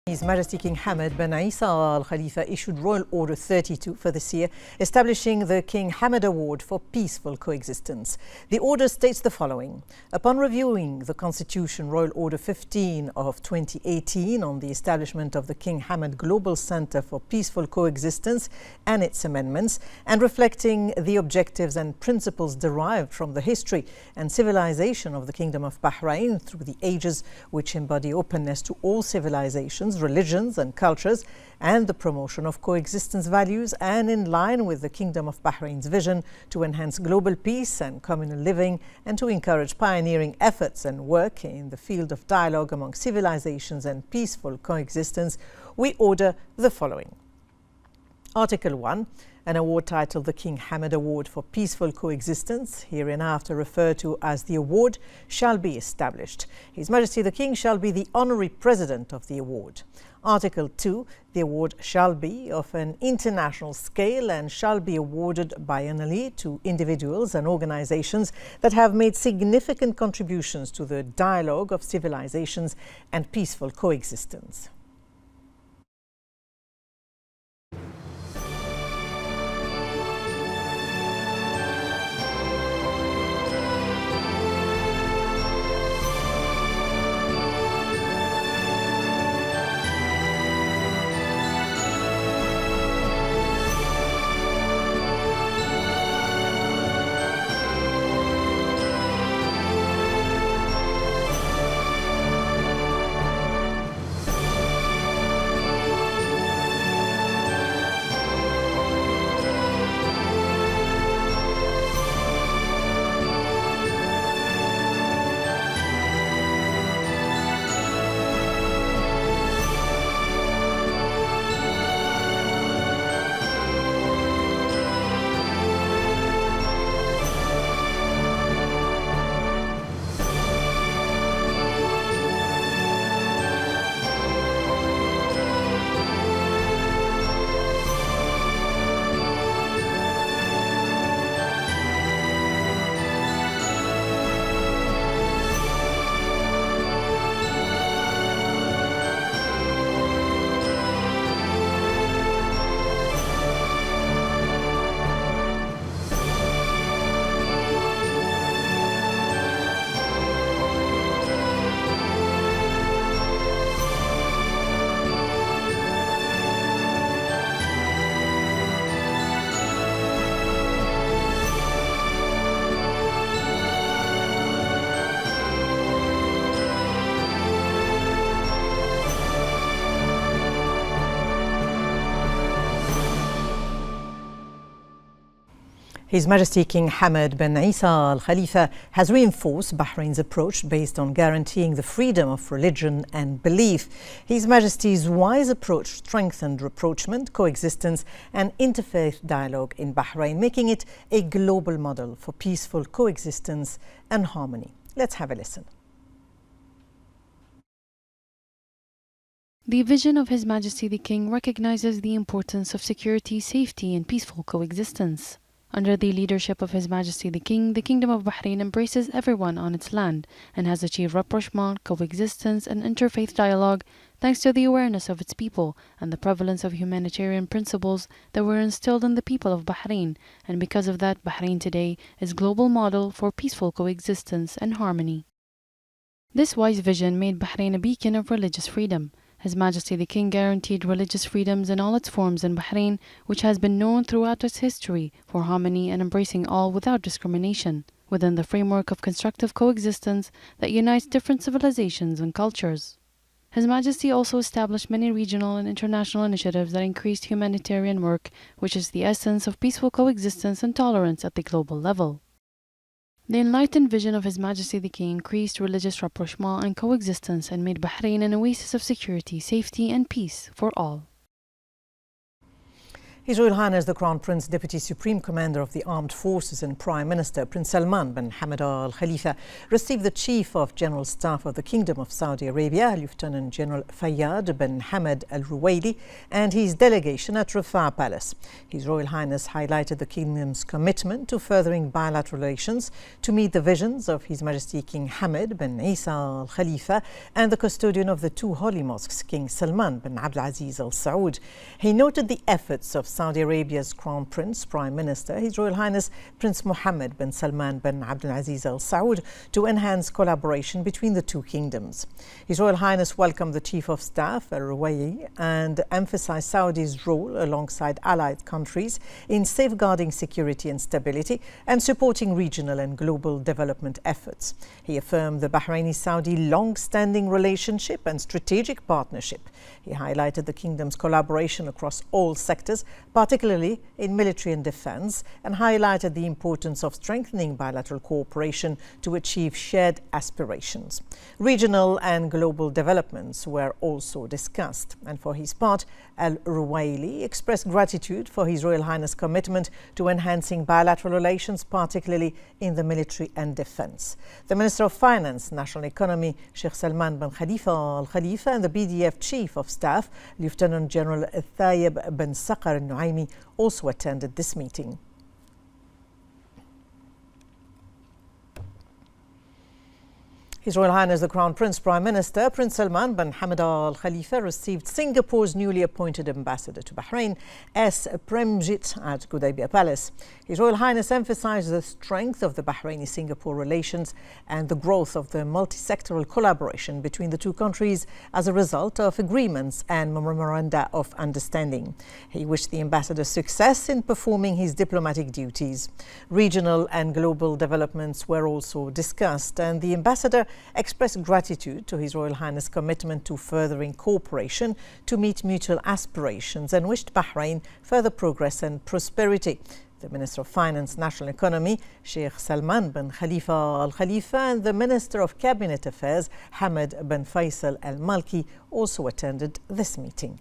His Majesty King Hamad bin Isa Al Khalifa issued Royal Order 32 for this year, establishing the King Hamad Award for Peaceful Coexistence. The order states the following. Upon reviewing the Constitution Royal Order 15 of 2018 on the establishment of the King Hamad Global Center for Peaceful Coexistence and its amendments, and reflecting the objectives and principles derived from the history and civilization of the Kingdom of Bahrain through the ages, which embody openness to all civilizations, religions and cultures, and the promotion of coexistence values, and in line with the Kingdom of Bahrain's vision to enhance global peace and communal living, and to encourage pioneering efforts and work in the field of dialogue among civilizations and peaceful coexistence, we order the following. Article 1. An award titled the King Hamad Award for Peaceful Coexistence, hereinafter referred to as the award, shall be established. His Majesty the King shall be the honorary president of the award. Article 2. The award shall be of an international scale and shall be awarded biennially to individuals and organizations that have made significant contributions to the dialogue of civilizations and peaceful coexistence. His Majesty King Hamad bin Isa Al Khalifa has reinforced Bahrain's approach based on guaranteeing the freedom of religion and belief. His Majesty's wise approach strengthened rapprochement, coexistence and interfaith dialogue in Bahrain, making it a global model for peaceful coexistence and harmony. Let's have a listen. The vision of His Majesty the King recognizes the importance of security, safety and peaceful coexistence. Under the leadership of His Majesty the King, the Kingdom of Bahrain embraces everyone on its land and has achieved rapprochement, coexistence and interfaith dialogue thanks to the awareness of its people and the prevalence of humanitarian principles that were instilled in the people of Bahrain, and because of that, Bahrain today is global model for peaceful coexistence and harmony. This wise vision made Bahrain a beacon of religious freedom. His Majesty the King guaranteed religious freedoms in all its forms in Bahrain, which has been known throughout its history for harmony and embracing all without discrimination, within the framework of constructive coexistence that unites different civilizations and cultures. His Majesty also established many regional and international initiatives that increased humanitarian work, which is the essence of peaceful coexistence and tolerance at the global level. The enlightened vision of His Majesty the King increased religious rapprochement and coexistence and made Bahrain an oasis of security, safety and peace for all. His Royal Highness the Crown Prince, Deputy Supreme Commander of the Armed Forces and Prime Minister Prince Salman bin Hamad Al Khalifa received the Chief of General Staff of the Kingdom of Saudi Arabia, Lieutenant General Fayyad bin Hamad Al Ruwaili, and his delegation at Rafah Palace. His Royal Highness highlighted the Kingdom's commitment to furthering bilateral relations to meet the visions of His Majesty King Hamad bin Isa Al Khalifa and the custodian of the two holy mosques, King Salman bin Abdulaziz Al Saud. He noted the efforts of Saudi Arabia's Crown Prince, Prime Minister, His Royal Highness Prince Mohammed bin Salman bin Abdulaziz Al Saud, to enhance collaboration between the two kingdoms. His Royal Highness welcomed the Chief of Staff, Al Ruwaili, and emphasized Saudi's role alongside allied countries in safeguarding security and stability and supporting regional and global development efforts. He affirmed the Bahraini-Saudi long-standing relationship and strategic partnership. He highlighted the kingdom's collaboration across all sectors, particularly in military and defense, and highlighted the importance of strengthening bilateral cooperation to achieve shared aspirations. Regional and global developments were also discussed, and for his part, Al Ruwaili expressed gratitude for His Royal Highness' commitment to enhancing bilateral relations, particularly in the military and defense. The Minister of Finance, National Economy, Sheikh Salman bin Khalifa Al Khalifa, and the BDF Chief of Staff, Lieutenant General Thayib bin Saqar Al Nuaimi, also attended this meeting. His Royal Highness the Crown Prince, Prime Minister Prince Salman bin Hamad Al Khalifa received Singapore's newly appointed ambassador to Bahrain, S. Premjit, at Gudaibiya Palace. His Royal Highness emphasized the strength of the Bahraini-Singapore relations and the growth of the multi-sectoral collaboration between the two countries as a result of agreements and memoranda of understanding. He wished the ambassador success in performing his diplomatic duties. Regional and global developments were also discussed, and the ambassador expressed gratitude to His Royal Highness' commitment to furthering cooperation to meet mutual aspirations and wished Bahrain further progress and prosperity. The Minister of Finance, National Economy, Sheikh Salman bin Khalifa Al Khalifa, and the Minister of Cabinet Affairs, Hamad bin Faisal Al Malki, also attended this meeting.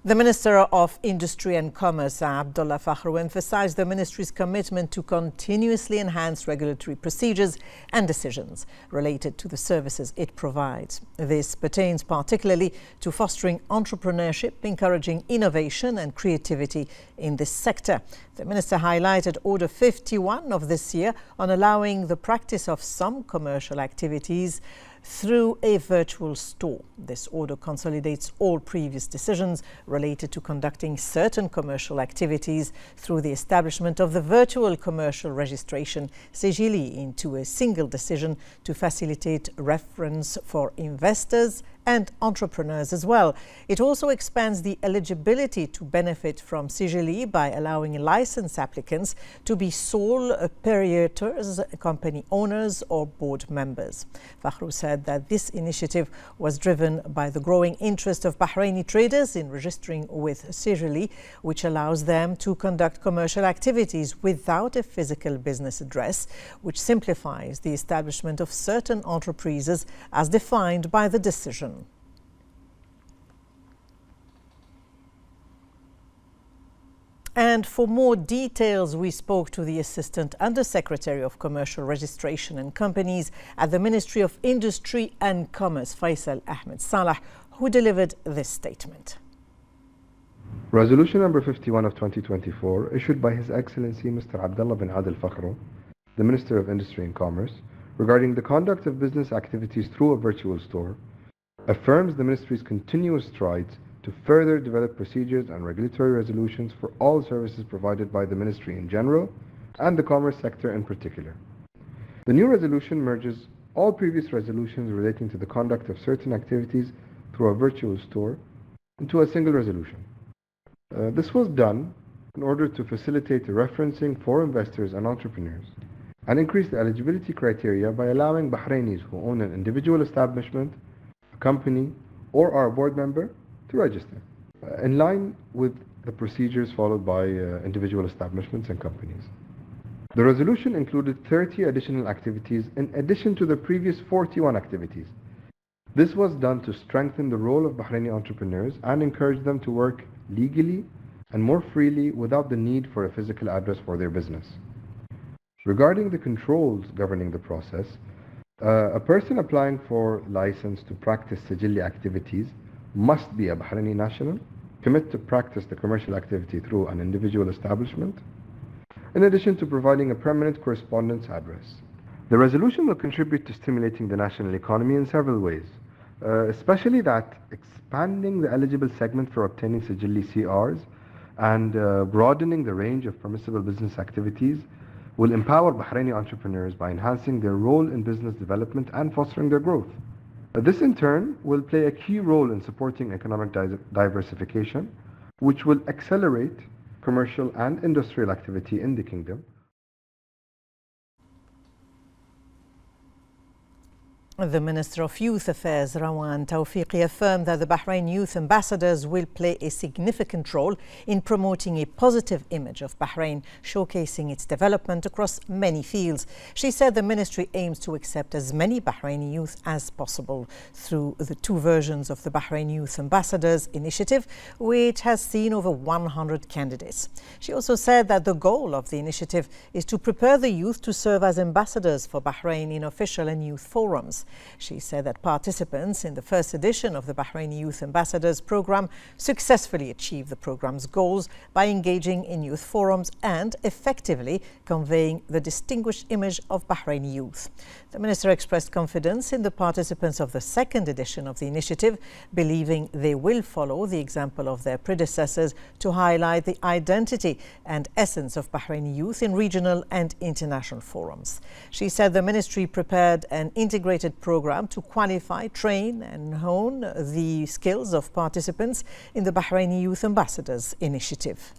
The Minister of Industry and Commerce, Abdullah Fakhru, emphasized the ministry's commitment to continuously enhance regulatory procedures and decisions related to the services it provides. This pertains particularly to fostering entrepreneurship, encouraging innovation and creativity in this sector. The minister highlighted Order 51 of this year on allowing the practice of some commercial activities through a virtual store. This order consolidates all previous decisions related to conducting certain commercial activities through the establishment of the virtual commercial registration Sijili into a single decision to facilitate reference for investors and entrepreneurs as well. It also expands the eligibility to benefit from Sijili by allowing license applicants to be sole proprietors, company owners or board members. Fakhru said that this initiative was driven by the growing interest of Bahraini traders in registering with Sijili, which allows them to conduct commercial activities without a physical business address, which simplifies the establishment of certain enterprises as defined by the decision. And for more details, we spoke to the Assistant Under-Secretary of Commercial Registration and Companies at the Ministry of Industry and Commerce, Faisal Ahmed Salah, who delivered this statement. Resolution number 51 of 2024, issued by His Excellency Mr. Abdullah bin Adil Fakhru, the Minister of Industry and Commerce, regarding the conduct of business activities through a virtual store, affirms the Ministry's continuous strides to further develop procedures and regulatory resolutions for all services provided by the Ministry in general and the commerce sector in particular. The new resolution merges all previous resolutions relating to the conduct of certain activities through a virtual store into a single resolution. This was done in order to facilitate the referencing for investors and entrepreneurs and increase the eligibility criteria by allowing Bahrainis who own an individual establishment, a company, or are a board member to register, in line with the procedures followed by individual establishments and companies. The resolution included 30 additional activities in addition to the previous 41 activities, This was done to strengthen the role of Bahraini entrepreneurs and encourage them to work legally and more freely without the need for a physical address for their business. Regarding the controls governing the process, a person applying for license to practice Sijilli activities must be a Bahraini national, commit to practice the commercial activity through an individual establishment, in addition to providing a permanent correspondence address. The resolution will contribute to stimulating the national economy in several ways, especially that expanding the eligible segment for obtaining Sijilli CRs and broadening the range of permissible business activities will empower Bahraini entrepreneurs by enhancing their role in business development and fostering their growth. This in turn will play a key role in supporting economic diversification, which will accelerate commercial and industrial activity in the kingdom. The Minister of Youth Affairs, Rawan Tawfiqi, affirmed that the Bahrain Youth Ambassadors will play a significant role in promoting a positive image of Bahrain, showcasing its development across many fields. She said the ministry aims to accept as many Bahraini youth as possible through the 2 versions of the Bahrain Youth Ambassadors initiative, which has seen over 100 candidates. She also said that the goal of the initiative is to prepare the youth to serve as ambassadors for Bahrain in official and youth forums. She said that participants in the first edition of the Bahrain Youth Ambassadors program successfully achieved the program's goals by engaging in youth forums and effectively conveying the distinguished image of Bahraini youth. The minister expressed confidence in the participants of the second edition of the initiative, believing they will follow the example of their predecessors to highlight the identity and essence of Bahraini youth in regional and international forums. She said the ministry prepared an integrated program to qualify, train and hone the skills of participants in the Bahraini Youth Ambassadors initiative.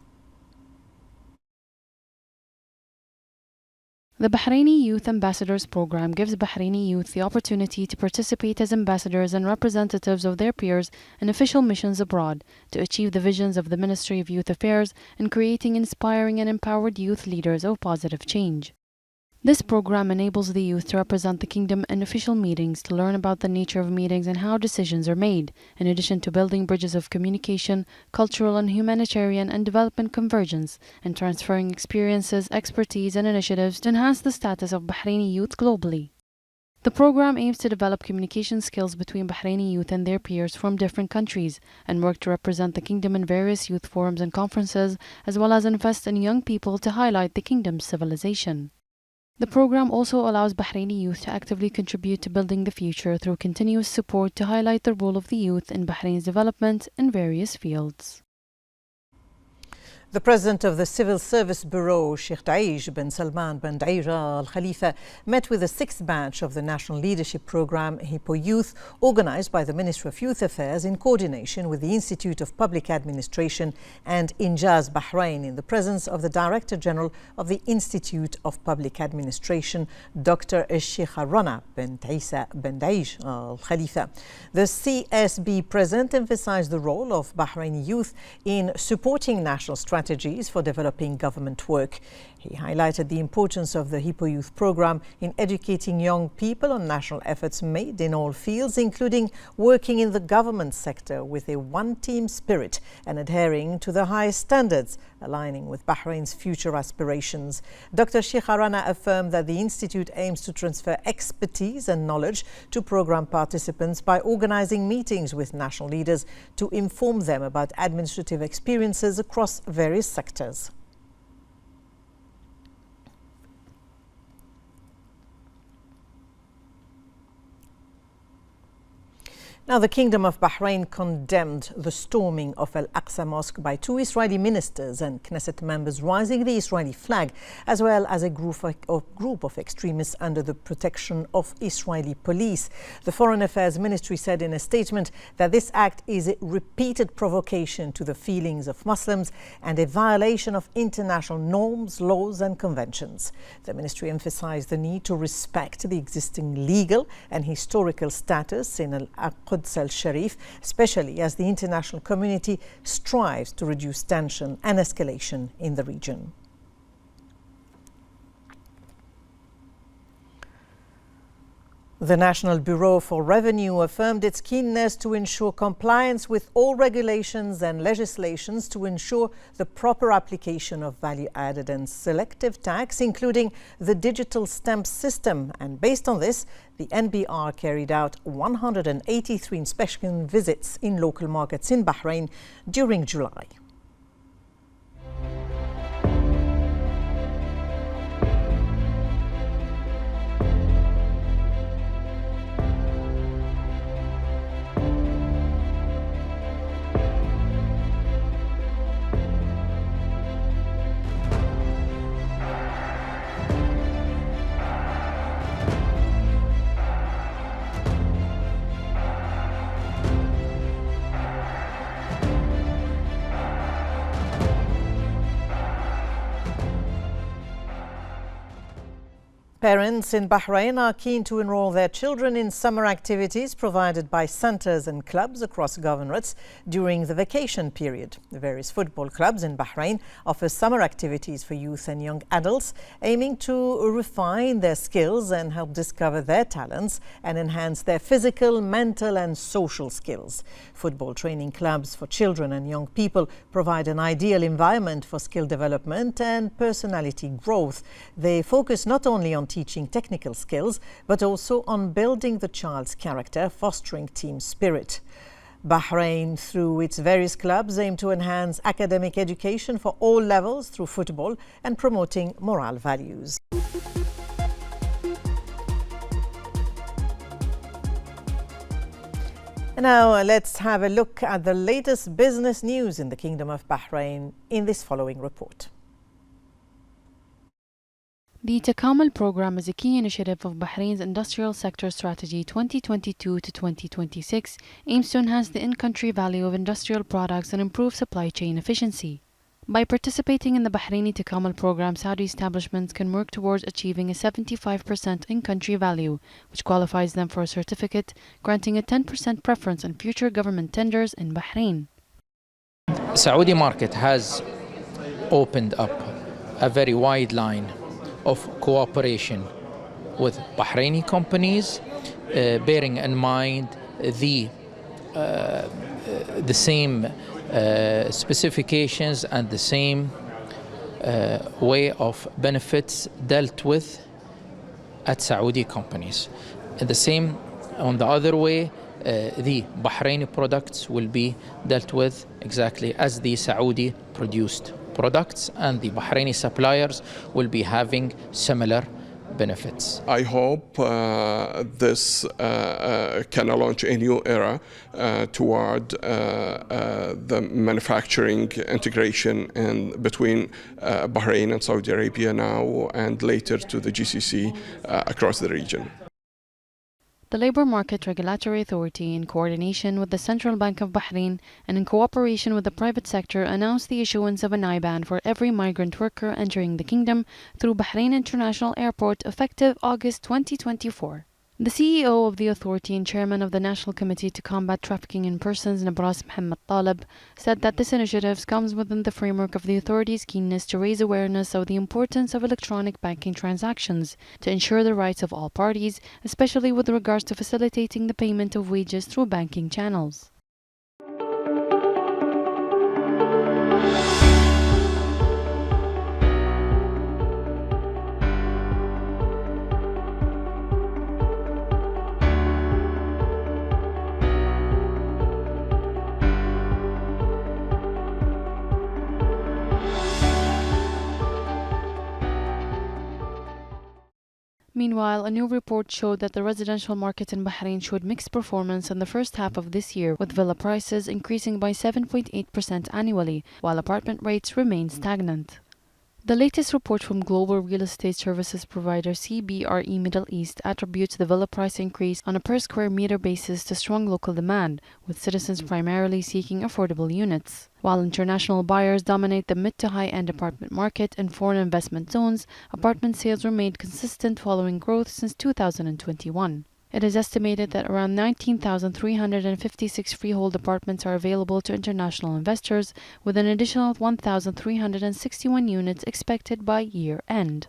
The Bahraini Youth Ambassadors Program gives Bahraini youth the opportunity to participate as ambassadors and representatives of their peers in official missions abroad to achieve the visions of the Ministry of Youth Affairs in creating inspiring and empowered youth leaders of positive change. This program enables the youth to represent the kingdom in official meetings, to learn about the nature of meetings and how decisions are made, in addition to building bridges of communication, cultural and humanitarian and development convergence, and transferring experiences, expertise and initiatives to enhance the status of Bahraini youth globally. The program aims to develop communication skills between Bahraini youth and their peers from different countries and work to represent the kingdom in various youth forums and conferences, as well as invest in young people to highlight the kingdom's civilization. The program also allows Bahraini youth to actively contribute to building the future through continuous support to highlight the role of the youth in Bahrain's development in various fields. The president of the Civil Service Bureau, Sheikh Daesh bin Salman bin Daesh Al Khalifa, met with the 6th batch of the National Leadership Programme Hippo Youth, organised by the Ministry of Youth Affairs in coordination with the Institute of Public Administration and Injaz Bahrain, in the presence of the Director General of the Institute of Public Administration, Dr. Sheikh Rana bin Isa bin Daesh Al Khalifa. The CSB president emphasised the role of Bahraini youth in supporting national strategies for developing government work. He highlighted the importance of the Hippo Youth Programme in educating young people on national efforts made in all fields, including working in the government sector with a one-team spirit and adhering to the highest standards, aligning with Bahrain's future aspirations. Dr. Sheikh Rana affirmed that the Institute aims to transfer expertise and knowledge to programme participants by organising meetings with national leaders to inform them about administrative experiences across various sectors. Now, the Kingdom of Bahrain condemned the storming of Al-Aqsa Mosque by 2 Israeli ministers and Knesset members raising the Israeli flag, as well as a group of extremists under the protection of Israeli police. The Foreign Affairs Ministry said in a statement that this act is a repeated provocation to the feelings of Muslims and a violation of international norms, laws and conventions. The ministry emphasized the need to respect the existing legal and historical status in Al-Quds al-Sharif, especially as the international community strives to reduce tension and escalation in the region. The National Bureau for Revenue affirmed its keenness to ensure compliance with all regulations and legislations to ensure the proper application of value-added and selective tax, including the digital stamp system. And based on this, the NBR carried out 183 inspection visits in local markets in Bahrain during July. Parents in Bahrain are keen to enroll their children in summer activities provided by centres and clubs across governorates during the vacation period. The various football clubs in Bahrain offer summer activities for youth and young adults, aiming to refine their skills and help discover their talents and enhance their physical, mental and social skills. Football training clubs for children and young people provide an ideal environment for skill development and personality growth. They focus not only on teaching technical skills, but also on building the child's character, fostering team spirit. Bahrain, through its various clubs, aim to enhance academic education for all levels through football and promoting moral values. Now let's have a look at the latest business news in the Kingdom of Bahrain in this following report. The Takamal program is a key initiative of Bahrain's Industrial Sector Strategy 2022 to 2026, aims to enhance the in-country value of industrial products and improve supply chain efficiency. By participating in the Bahraini Takamal program, Saudi establishments can work towards achieving a 75% in-country value, which qualifies them for a certificate, granting a 10% preference on future government tenders in Bahrain. Saudi market has opened up a very wide line of cooperation with Bahraini companies, bearing in mind the same specifications and the same way of benefits dealt with at Saudi companies. On the other way, the Bahraini products will be dealt with exactly as the Saudi produced products, and the Bahraini suppliers will be having similar benefits. I hope this can launch a new era toward the manufacturing integration between Bahrain and Saudi Arabia now, and later to the GCC across the region. The Labour Market Regulatory Authority, in coordination with the Central Bank of Bahrain and in cooperation with the private sector, announced the issuance of an IBAN for every migrant worker entering the kingdom through Bahrain International Airport effective August 2024. The CEO of the authority and chairman of the National Committee to Combat Trafficking in Persons, Nabras Mohammed Talib, said that this initiative comes within the framework of the authority's keenness to raise awareness of the importance of electronic banking transactions to ensure the rights of all parties, especially with regards to facilitating the payment of wages through banking channels. Meanwhile, a new report showed that the residential market in Bahrain showed mixed performance in the first half of this year, with villa prices increasing by 7.8% annually, while apartment rates remained stagnant. The latest report from global real estate services provider CBRE Middle East attributes the villa price increase on a per square meter basis to strong local demand, with citizens primarily seeking affordable units. While international buyers dominate the mid to high-end apartment market and foreign investment zones, apartment sales remained consistent following growth since 2021. It is estimated that around 19,356 freehold apartments are available to international investors, with an additional 1,361 units expected by year-end.